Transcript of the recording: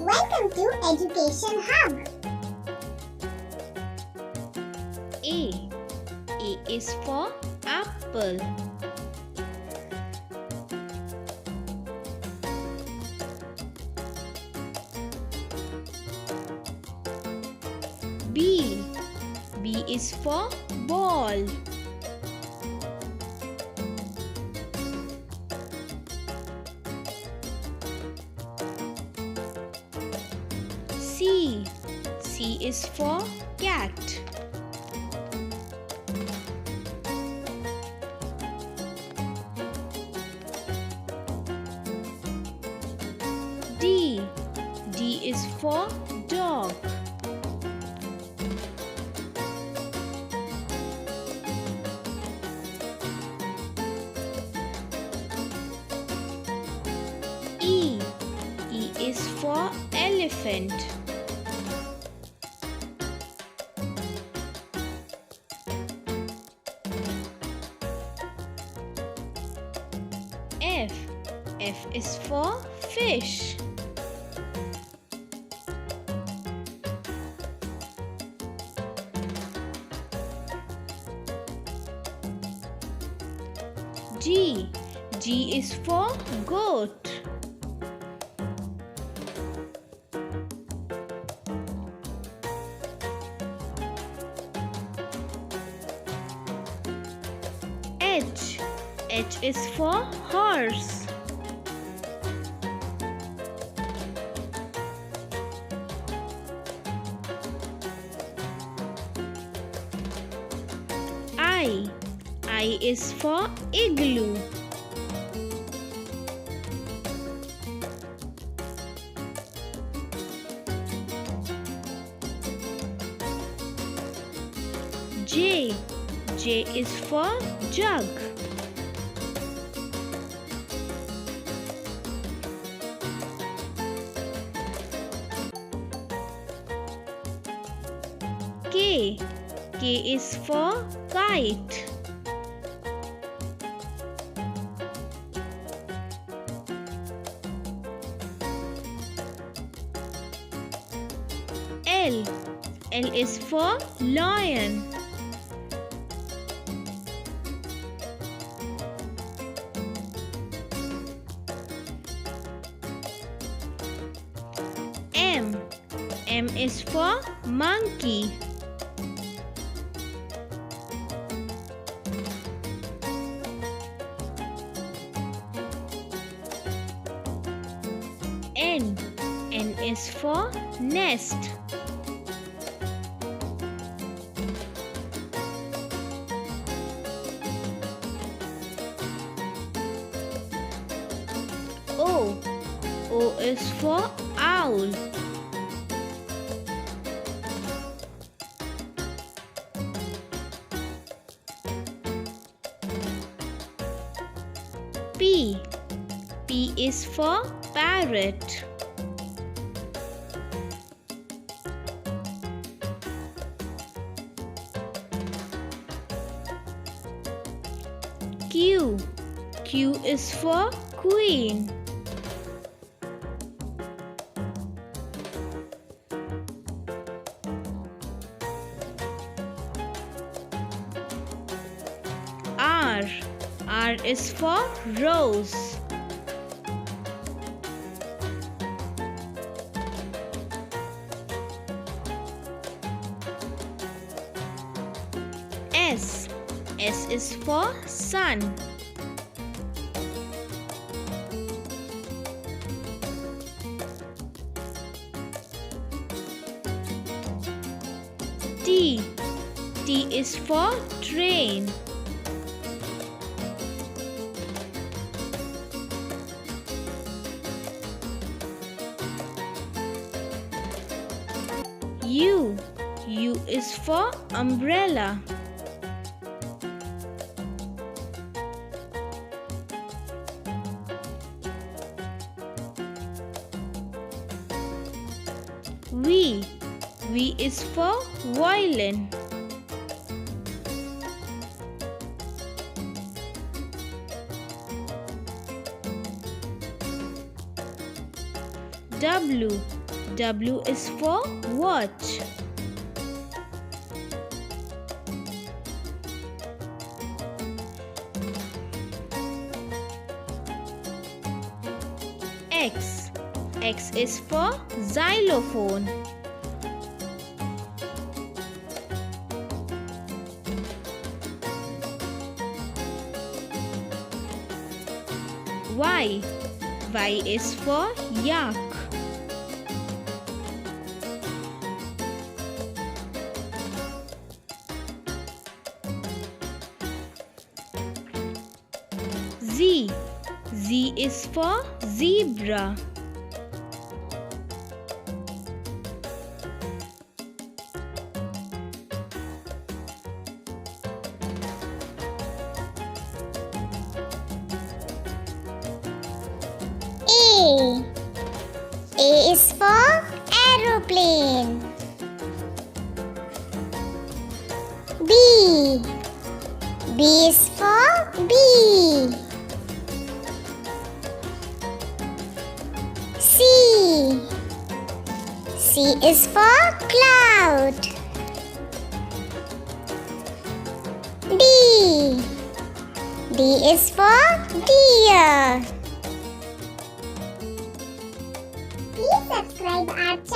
Welcome to Education Hub. A. A is for apple. B. B is for ball. C. C is for cat. D. D is for dog. E. E is for elephant. F. F is for fish. G. G is for goat. H. H is for horse. I. I is for igloo. J. J is for jug. K. K is for kite. L. L is for lion. M. M is for monkey. N. N is for nest. O. O is for owl. P. P is for parrot. Q. Q is for queen. R. R is for rose. S. S is for sun. T. T is for train. U. U is for umbrella. V. V is for violin. W. W is for watch. X. X is for xylophone. Y. Y is for yak. Z. Z is for zebra. A. A is for aeroplane. B. B is for bee. C. C is for cloud. D. D is for deer. Please subscribe our channel.